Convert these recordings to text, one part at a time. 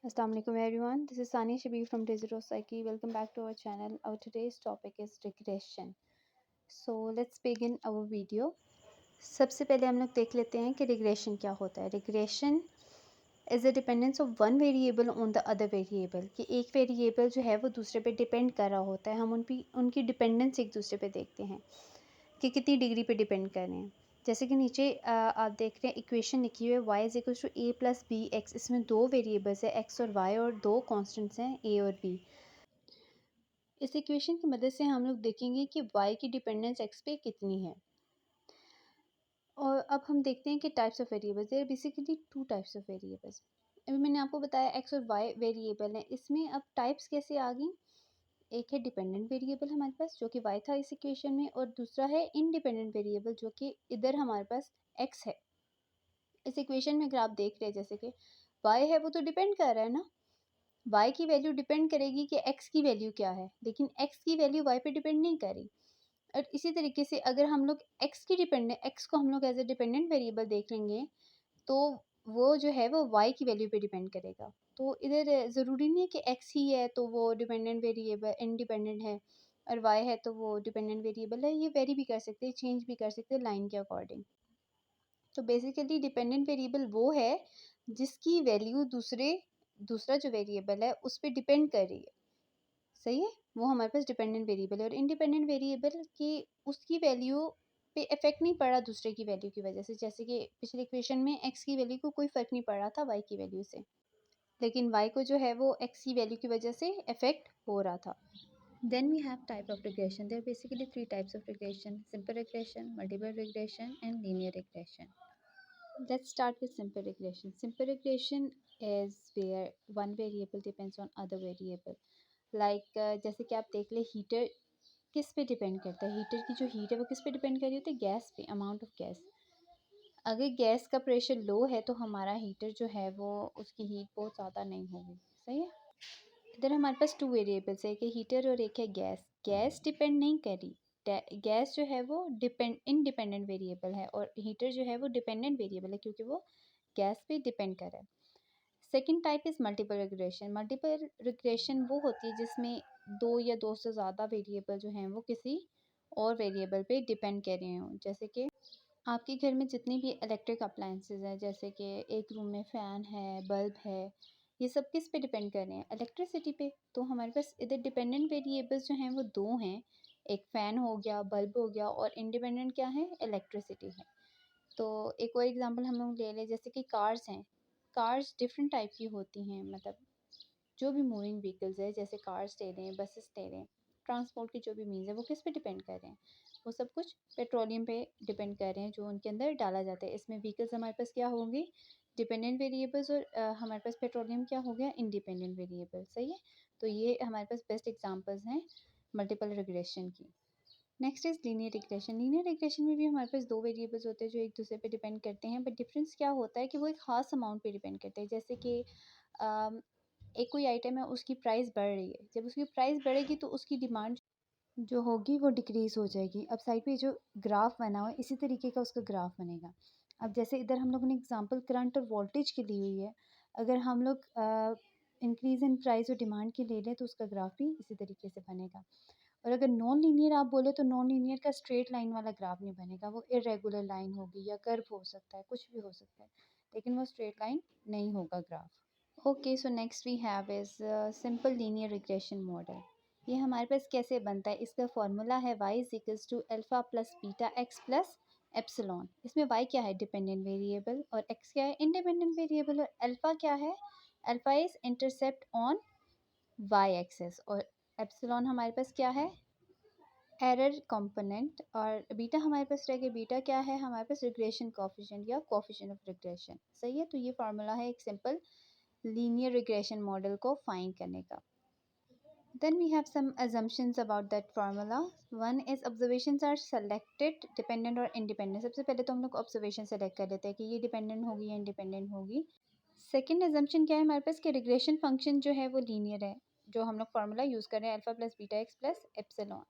Assalamu alaikum everyone. This is Sani Shabir from Digital Psyche. Welcome back to our channel. Our today's topic is regression. So let's begin our video. सबसे पहले हम लोग देख लेते हैं कि regression क्या होता है. Regression is a dependence of one variable on the other variable. कि एक variable जो है वो दूसरे पे depend कर रहा होता है. हम उनकी dependence एक दूसरे पे देखते हैं कि कितनी डिग्री पे डिपेंड कर रहे हैं. जैसे कि नीचे आप देख रहे हैं इक्वेशन लिखी हुई है y is equal to a plus B x. इसमें दो वेरिएबल्स है x और y और दो कॉन्स्टेंट्स हैं a और b. इस इक्वेशन की मदद से हम लोग देखेंगे कि y की डिपेंडेंस x पे कितनी है. और अब हम देखते हैं कि types of variables. There basically two types of variables. अभी मैंने आपको बताया x और y वेरिएबल हैं. इसमें अब टाइप्स कैसे आ गई. एक है डिपेंडेंट वेरिएबल हमारे पास जो कि y था इस इक्वेशन में, और दूसरा है इंडिपेंडेंट वेरिएबल जो कि इधर हमारे पास x है. इस इक्वेशन में अगर आप देख रहे हैं जैसे कि y है वो तो डिपेंड कर रहा है ना. y की वैल्यू डिपेंड करेगी कि x की वैल्यू क्या है, लेकिन x की वैल्यू y पे डिपेंड नहीं करी. और इसी तरीके से अगर हम लोग x को हम लोग एज ए डिपेंडेंट वेरिएबल देख लेंगे तो वो जो है वो y की वैल्यू पे डिपेंड करेगा. तो इधर ज़रूरी नहीं है कि x ही है तो वो डिपेंडेंट वेरिएबल इंडिपेंडेंट है, और y है तो वो डिपेंडेंट वेरिएबल है. ये वेरी भी कर सकते हैं, चेंज भी कर सकते हैं लाइन के अकॉर्डिंग. तो बेसिकली डिपेंडेंट वेरिएबल वो है जिसकी वैल्यू दूसरा जो वेरिएबल है उस पर डिपेंड कर रही है. सही है, वो हमारे पास डिपेंडेंट वेरिएबल है. और इंडिपेंडेंट वेरिएबल की उसकी वैल्यू पे इफेक्ट नहीं पड़ा दूसरे की वैल्यू की वजह से. जैसे कि पिछले इक्वेशन में x की वैल्यू को कोई फ़र्क नहीं पड़ रहा था y की वैल्यू से, लेकिन y को जो है वो x की वैल्यू की वजह से इफेक्ट हो रहा था. Then we have type of regression. There are basically three types of regression: simple regression, multiple regression, and linear regression. Let's start with simple regression. Simple regression is where one variable depends on other variable. Like जैसे कि आप देख ले heater किस पे depend करता है. Heater की जो हीट है वो किस पे डिपेंड कर रही होती है. गैस पे, अमाउंट ऑफ गैस. अगर गैस का प्रेशर लो है तो हमारा हीटर जो है वो उसकी हीट बहुत ज़्यादा नहीं होगी. सही है. इधर हमारे पास टू वेरिएबल्स है, एक है हीटर और एक है गैस. गैस डिपेंड नहीं करी. गैस जो है वो इंडिपेंडेंट वेरिएबल है, और हीटर जो है वो डिपेंडेंट वेरिएबल है क्योंकि वो गैस पे डिपेंड कर रहा है. Second type is multiple regression. Multiple regression वो होती है जिसमें दो या दो से ज़्यादा वेरिएबल जो हैं वो किसी और वेरिएबल पे डिपेंड कर रहे हों. जैसे कि आपके घर में जितनी भी इलेक्ट्रिक अप्लाइंसेस हैं, जैसे कि एक रूम में फ़ैन है, बल्ब है, ये सब किस पे डिपेंड कर रहे हैं. इलेक्ट्रिसिटी पे. तो हमारे पास इधर डिपेंडेंट वेरिएबल्स जो हैं वो दो हैं. एक फ़ैन हो गया, बल्ब हो गया, और इंडिपेंडेंट क्या है, इलेक्ट्रिसिटी है. तो एक और एग्जांपल हम लोग ले लें, जैसे कि कार्स हैं. कार्स डिफरेंट टाइप की होती हैं. मतलब जो भी मूविंग व्हीकल्स है, जैसे कार्स ले लें, बसेस ले लें, ट्रांसपोर्ट के जो भी मीन्स है वो किस पे डिपेंड कर रहे हैं. वो सब कुछ पेट्रोलियम पे डिपेंड कर रहे हैं जो उनके अंदर डाला जाता है. इसमें व्हीकल्स हमारे पास क्या होंगे, डिपेंडेंट वेरिएबल्स, और हमारे पास पेट्रोलियम क्या हो गया, इंडिपेंडेंट वेरिएबल. सही है. तो ये हमारे पास बेस्ट एग्जांपल्स हैं मल्टीपल रिग्रेशन की. Next is linear regression. Linear regression में भी हमारे पास दो वेरिएबल्स होते हैं जो एक दूसरे पे डिपेंड करते हैं, बट डिफरेंस क्या होता है कि वो एक खास अमाउंट पे डिपेंड करते हैं. जैसे कि एक कोई आइटम है, उसकी प्राइस बढ़ रही है. जब उसकी प्राइस बढ़ेगी तो उसकी डिमांड जो होगी वो डिक्रीज़ हो जाएगी. अब साइड पे जो ग्राफ बना हुआ है इसी तरीके का उसका ग्राफ बनेगा. अब जैसे इधर हम लोगों ने एग्जांपल करंट और वोल्टेज की ली हुई है. अगर हम लोग इंक्रीज़ इन प्राइस और डिमांड की ले लें तो उसका ग्राफ भी इसी तरीके से बनेगा. और अगर नॉन लीनियर आप बोले तो नॉन लीनियर का स्ट्रेट लाइन वाला ग्राफ नहीं बनेगा. वो इरेगुलर लाइन होगी या कर्व हो सकता है, कुछ भी हो सकता है, लेकिन वो स्ट्रेट लाइन नहीं होगा graph. Okay, so next we have is simple linear regression model. ये हमारे पास कैसे बनता है, इसका फॉर्मूला है y is equals to alpha plus beta x plus epsilon. इसमें y क्या है, डिपेंडेंट वेरिएबल, और x क्या है, इंडिपेंडेंट वेरिएबल, और अल्फ़ा क्या है, alpha is intercept on y axis, और एप्सिलॉन हमारे पास क्या है, एरर कंपोनेंट, और बीटा हमारे पास रह गया. बीटा क्या है, हमारे पास रिग्रेशन कोफिशिएंट या कोफिशिएंट ऑफ रिग्रेशन. सही है. तो ये फार्मूला है एक सिंपल लीनियर रिग्रेशन मॉडल को फाइंड करने का. Then we have some assumptions about that formula. One is observations are selected dependent or independent. सबसे पहले तो हम लोग observation select कर लेते हैं कि ये dependent होगी या independent होगी. Second assumption क्या है हमारे पास कि regression function जो है वो linear है, जो हम लोग formula use कर रहे हैं alpha plus beta x plus epsilon.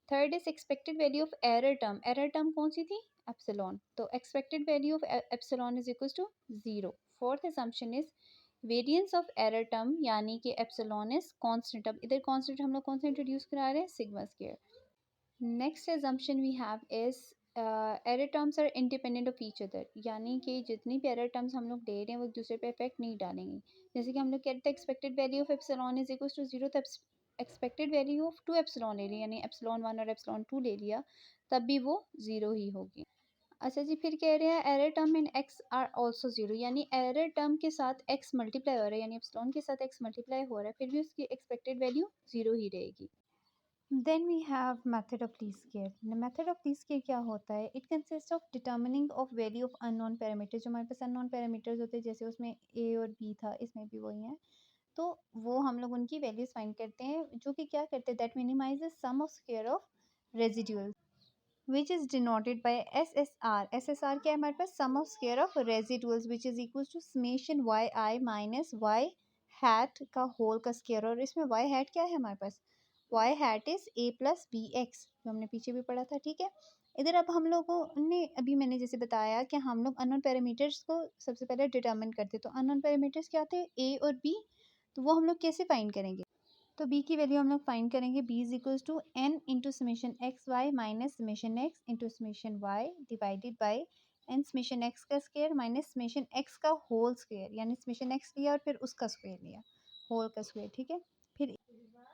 Third is expected value of error term. Error term कौन सी थी, epsilon. तो expected value of epsilon is equals to 0. Fourth assumption is variance of error term यानी कि epsilon is constant. अब इधर constant हम लोग कौन सा इंट्रोड्यूस करा रहे हैं, sigma square. Next assumption we have is error terms are independent of each other, यानी कि जितनी भी error terms हम लोग ले रहे हैं वो एक दूसरे पे इफेक्ट नहीं डालेंगे। जैसे कि हम लोग कहते हैं expected value of epsilon is equal to zero, तब expected value of two epsilon ले लिया, यानी एप्सिलॉन वन और एप्सिलॉन टू ले लिया, तब भी वो जीरो ही होगी। अच्छा जी, फिर कह रहे हैं error term in x are also zero, यानी एरर टर्म के साथ एक्स मल्टीप्लाई हो रहा है, यानी एप्सिलॉन के साथ एक्स मल्टीप्लाई हो रहा है, फिर भी उसकी एक्सपेक्टेड वैल्यू जीरो ही रहेगी। Then we have method of least square. The method of least square क्या होता है? It consists of determining of value of unknown parameters. जो हमारे पास unknown parameters होते हैं, जैसे उसमें a और b था, इसमें भी वही है, तो वो हम लोग उनकी वैल्यूज फाइंड करते हैं, जो कि क्या करते हैं, that minimises sum of square of residual which is denoted by SSR. SSR क्या है हमारे पास, sum of square of residuals which is equals to summation yi minus y hat का whole का square, और इसमें y hat क्या है हमारे पास, y hat is a plus bx, जो हमने पीछे भी पढ़ा था, ठीक है। इधर अब हम लोगों ने, अभी मैंने जैसे बताया कि हम लोग अननोन पैरामीटर्स को सबसे पहले डिटरमिन करते, तो अननोन पैरामीटर्स क्या थे, a और b, तो वो हम लोग कैसे फाइंड करेंगे, तो b की वैल्यू हम लोग फाइंड करेंगे, b is equals to n into summation x Y minus summation x into summation Y divided by n summation x का स्क्वायर माइनस समेशन एक्स का होल स्क्वायर, यानी समेशन एक्स लिया और फिर उसका स्क्वायर लिया, होल का स्क्वायर, ठीक है। फिर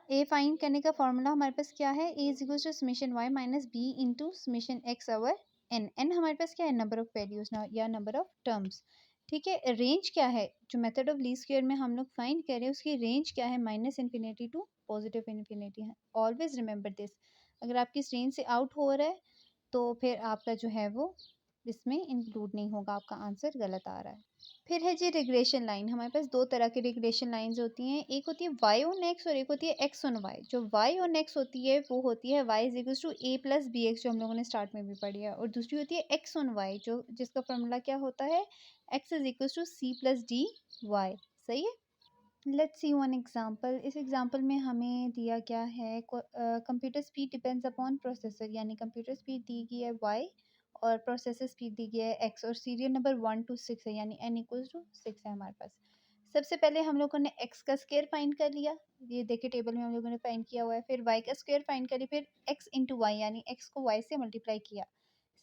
ए फाइंड करने का फॉर्मूला हमारे पास क्या है, a is equals to summation Y minus b into summation x over n. N हमारे पास क्या है, नंबर ऑफ वैल्यूज या नंबर ऑफ टर्म्स, ठीक है। रेंज क्या है, जो मेथड ऑफ लीस्ट स्क्वायर में हम लोग फाइंड कर रहे हैं उसकी रेंज क्या है, minus infinity to positive infinity है। ऑलवेज रिमेंबर दिस, अगर आपकी इस रेंज से आउट हो रहा है तो फिर आपका जो है वो इसमें इंक्लूड नहीं होगा, आपका आंसर गलत आ रहा है। फिर है जी रिग्रेशन लाइन, हमारे पास दो तरह की रिग्रेशन लाइंस होती हैं, एक होती है वाई ऑन एक्स और एक होती है एक्स ऑन वाई। जो वाई ऑन एक्स होती है वो होती है y is equals to a plus B x, जो हम लोगों ने स्टार्ट में भी पढ़ी है, और दूसरी होती है एक्स ऑन वाई, जो जिसका फॉर्मूला क्या होता है, x is equals to C plus D y, सही है। Let's see one example. इस एग्जांपल में हमें दिया गया है computer speed depends upon processor, यानी कंप्यूटर स्पीड दी गई है y और प्रोसेसर स्पीड दी गई है x, और सीरियल नंबर 1 to 6 है, यानी n इक्वल्स टू 6 है हमारे पास। सबसे पहले हम लोगों ने x का स्क्वायर फाइंड कर लिया, ये देखिए टेबल में हम लोगों ने फाइंड किया हुआ है, फिर y का स्क्वायर फाइंड कर लिया, फिर x इंटू वाई, यानी x को y से मल्टीप्लाई किया,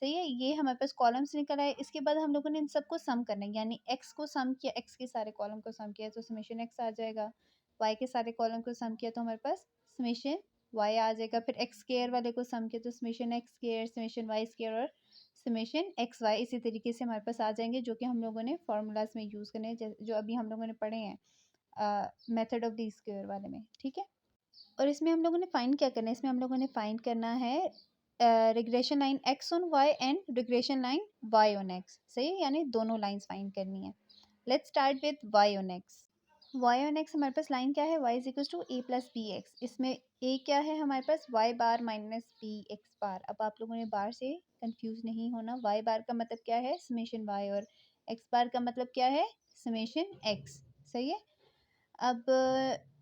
सही है। ये हमारे पास कॉलम्स निकल आए। इसके बाद हम लोगों ने इन सबको सम करना है, यानी x को सम किया, x के सारे कॉलम को सम किया तो समेशन x आ जाएगा, y के सारे कॉलम को सम किया तो हमारे पास समेशन y आ जाएगा, फिर x स्क्वायर वाले को सम किया तो summation x square, summation y square और समेशन एक्स वाई, इसी तरीके से हमारे पास आ जाएंगे, जो कि हम लोगों ने फॉर्मूलाज में यूज़ करने हैं, जो अभी हम लोगों ने पढ़े हैं मेथड ऑफ डी स्क्वायर वाले में, ठीक है। और इसमें हम लोगों ने फाइंड क्या करना है, इसमें हम लोगों ने फाइंड करना है regression line x on y and regression line y on x, सही है, यानी दोनों लाइंस फाइंड करनी है। Let's start with y on x. Y on x हमारे पास लाइन क्या है, y is equal to a plus B x, इसमें ए क्या है हमारे पास, y bar minus B x bar. अब आप लोगों ने बार से कंफ्यूज नहीं होना, वाई बार का मतलब क्या है, समेशन वाई, और एक्स बार का मतलब क्या है, समेशन एक्स, सही है। अब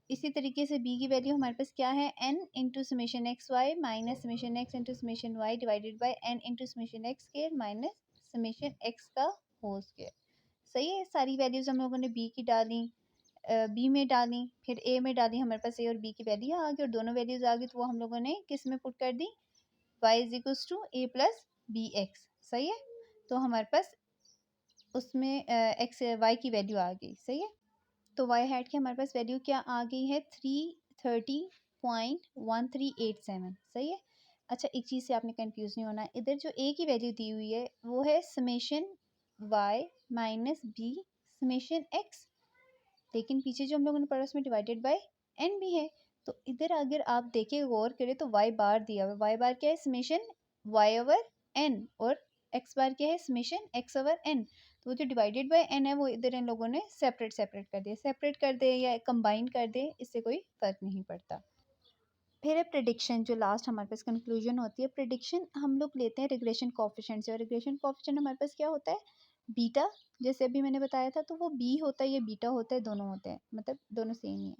इसी तरीके से b की वैल्यू हमारे पास क्या है, n into summation x Y minus summation x into summation Y divided by n into summation x square minus summation x का होल स्क्वायर, सही है। सारी वैल्यूज हम लोगों ने b की डाली, b में डाली, फिर a में डाली, हमारे पास a और b की वैल्यू आ गई, और दोनों वैल्यूज आ गई तो वो हम लोगों ने किस में पुट कर दी, y is equals to a plus B X, सही है। तो हमारे पास उसमें एक्स वाई की वैल्यू आ गई, सही है। तो वाई हैट की हमारे पास वैल्यू क्या आ गई है, 330.1387, सही है। अच्छा, एक चीज़ से आपने कंफ्यूज नहीं होना, इधर जो ए की वैल्यू दी हुई है वो है summation Y minus B summation X, लेकिन पीछे जो हम लोगों ने पढ़ा उसमें डिवाइडेड बाय एन भी है। तो इधर अगर आप देखें गौर करें तो वाई बार दिया हुआ है, वाई बार क्या है, समेशन वाई ओवर एन, और एक्स बार क्या है, समेशन एक्स ओवर एन। तो वो जो डिवाइडेड बाय एन है वो इधर इन लोगों ने सेपरेट सेपरेट कर दिया, सेपरेट कर दे या कंबाइन कर दे, इससे कोई फर्क नहीं पड़ता। फिर है प्रिडिक्शन, जो लास्ट हमारे पास कंक्लूजन होती है। प्रिडिक्शन हम लोग लेते हैं रिग्रेशन कोफिशिएंट से, और रिग्रेशन कोफिशिएंट हमारे पास क्या होता है, बीटा, जैसे अभी मैंने बताया था, तो वो बी होता है, ये बीटा होता है, दोनों होते हैं, मतलब दोनों सेम ही है।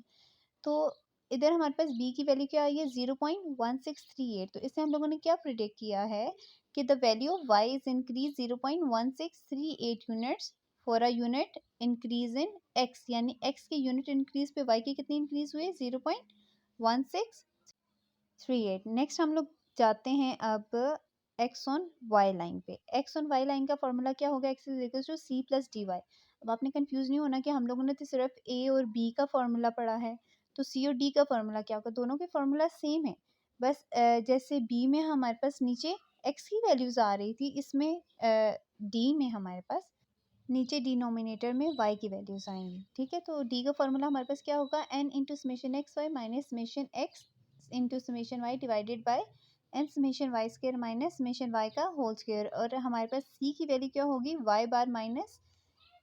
तो इधर हमारे पास बी की वैल्यू क्या आई है, 0.1638, तो इससे हम लोगों ने क्या प्रिडिक्ट किया है कि the value of Y is increase 0.1638 units for a unit increase in X, यानी एक्स के यूनिट इंक्रीज पे वाई के कितने इंक्रीज हुए 0.1638। नेक्स्ट हम लोग जाते हैं अब एक्स ऑन वाई लाइन पे। एक्स ऑन वाई लाइन का फॉर्मूला क्या होगा, X is equal to C plus D Y. अब आपने कंफ्यूज नहीं होना कि हम लोगों ने तो सिर्फ ए और बी का फॉर्मूला पढ़ा है, तो सी और डी का फॉर्मूला क्या होगा, दोनों के फॉर्मूला सेम है। बस जैसे बी में हमारे पास नीचे एक्स की वैल्यूज आ रही थी, इसमें डी में हमारे पास नीचे डिनोमिनेटर में y की वैल्यूज आएंगी। ठीक है, तो d का फॉर्मूला हमारे पास क्या होगा, n into summation x Y minus summation x into summation Y divided by n summation Y square minus summation Y का होल स्क्वायर। और हमारे पास c की वैल्यू क्या होगी, y bar minus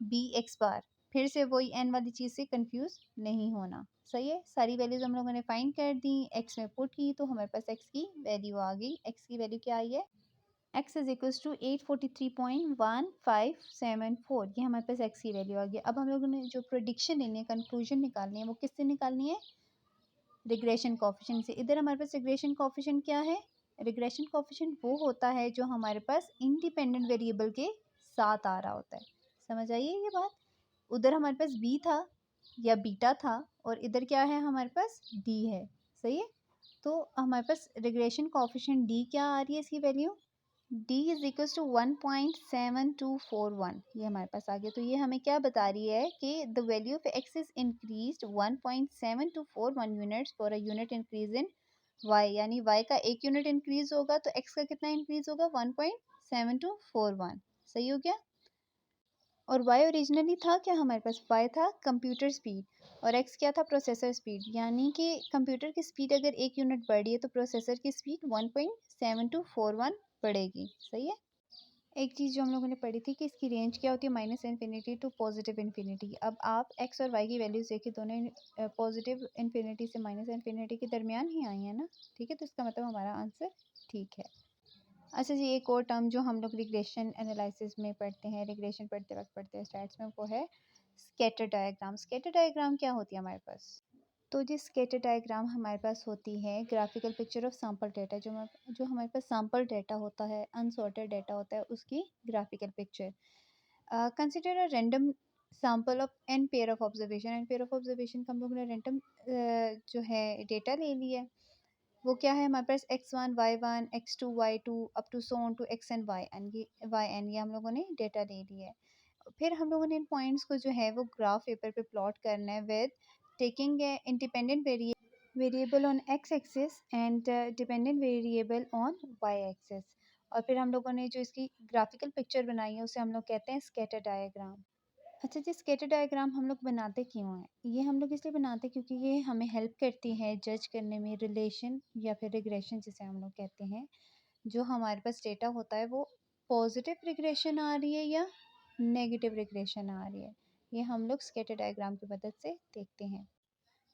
B x bar. फिर से वही n वाली चीज़ से कंफ्यूज नहीं होना। सही है, सारी वैल्यूज हम लोगों ने फाइंड कर दी, x में पुट की, तो हमारे पास x की वैल्यू आ गई। x की वैल्यू क्या आई है, x इज इक्वल्स टू 843.1574। ये हमारे पास x की वैल्यू आ गई। अब हम लोगों ने जो प्रोडिक्शन लेनी है, कंक्लूजन निकालनी है, वो किससे निकालनी है, रिग्रेशन कोफिशिएंट से। इधर हमारे पास रिग्रेशन कोफिशिएंट क्या है, रिग्रेशन कोफिशिएंट वो होता है जो हमारे पास इंडिपेंडेंट वेरिएबल के साथ आ रहा होता है। समझ आइए ये बात, उधर हमारे पास b था या बीटा था, और इधर क्या है हमारे पास d है। सही है, तो हमारे पास रिग्रेशन कोफिशिएंट d क्या आ रही है, इसकी value d is equals to 1.7241। ये हमारे पास आ गया। तो ये हमें क्या बता रही है कि the value of x is increased 1.7241 units for a unit increase in y, यानी y का एक यूनिट इंक्रीज होगा तो x का कितना इंक्रीज होगा, 1.7241। सही हो गया। और y ओरिजिनली था क्या हमारे पास, y था कंप्यूटर स्पीड, और x क्या था, प्रोसेसर स्पीड। यानी कि कंप्यूटर की स्पीड अगर एक यूनिट बढ़ी है तो प्रोसेसर की स्पीड 1.7241 बढ़ेगी। सही है। एक चीज़ जो हम लोगों ने पढ़ी थी कि इसकी रेंज क्या होती है, minus infinity to positive infinity. अब आप x और y की वैल्यूज़ देखिए, दोनों पॉजिटिव इन्फिनिटी से माइनस इन्फिनिटी के दरमियान ही आई है ना। ठीक है, तो इसका मतलब हमारा आंसर ठीक है। अच्छा जी, एक और टर्म जो हम लोग रिग्रेशन एनालिसिस में पढ़ते हैं, रिग्रेशन पढ़ते वक्त पढ़ते हैं स्टैट्स में, वो है स्कैटर डायग्राम। स्कैटर डायग्राम क्या होती है हमारे पास, तो जी स्कैटर डायग्राम हमारे पास होती है graphical picture of sample data. जो हमारे पास सैम्पल डाटा होता है, अनसॉर्टेड डाटा होता है, उसकी graphical picture. Consider a random sample of N pair of observation. N pair of observation का हम लोगों ने रैंडम जो है डेटा ले लिया है। वो क्या है हमारे पास, x1 y1 x2 y2 up to so on to x n y n, ये हम लोगों ने डेटा ले लिया है। फिर हम लोगों ने इन पॉइंट्स को जो है वो ग्राफ पेपर पे प्लॉट करना है with taking a independent variable on x axis and dependent variable on y axis. और फिर हम लोगों ने जो इसकी ग्राफिकल पिक्चर बनाई है उसे हम लोग कहते हैं स्कैटर डायग्राम। अच्छा जी, स्कैटर डायग्राम हम लोग बनाते क्यों हैं, ये हम लोग इसलिए बनाते हैं क्योंकि ये हमें हेल्प करती है जज करने में रिलेशन या फिर रिग्रेशन जिसे हम लोग कहते हैं। जो हमारे पास डेटा होता है वो पॉजिटिव रिग्रेशन आ रही है या नेगेटिव रिग्रेशन आ रही है, ये हम लोग स्कैटर डायग्राम की मदद से देखते हैं।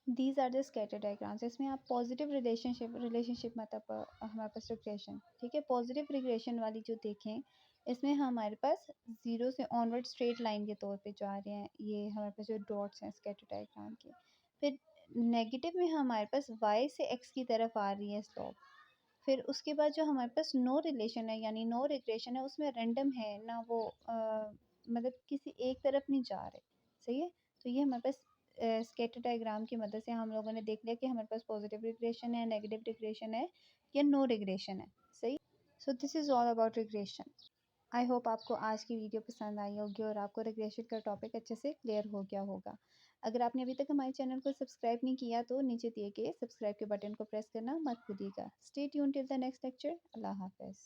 These are the scatter diagrams. इसमें आप पॉजिटिव रिलेशनशिप मतलब हमारे पास रिग्रेशन, ठीक है, पॉजिटिव रिग्रेशन वाली जो देखें, इसमें हमारे पास जीरो से ऑनवर्ड स्ट्रेट लाइन के तौर पे जा रहे हैं, ये हमारे पास जो डॉट्स हैं स्कैटर डायग्राम के। फिर नेगेटिव में हमारे पास y से x की तरफ आ रही है स्लोप। फिर उसके बाद जो हमारे पास नो रिलेशन है यानी नो रिग्रेशन है, उसमें रैंडम है ना, वो मतलब किसी एक तरफ नहीं जा रहे। सही है, तो ये हमारे पास स्कैटर डायग्राम की मदद से हम लोगों ने देख लिया कि हमारे पास पॉजिटिव रिग्रेशन है, नेगेटिव रिग्रेशन है या नो रिग्रेशन है। सही, so this is all about regression. I hope आपको आज की वीडियो पसंद आई होगी और आपको रिग्रेशन का टॉपिक अच्छे से क्लियर हो गया होगा। अगर आपने अभी तक हमारे चैनल को सब्सक्राइब नहीं किया तो नीचे दिए गए सब्सक्राइब के बटन को प्रेस करना मत भूलिएगा। Stay tune till the next lecture. अल्लाह हाफिज़।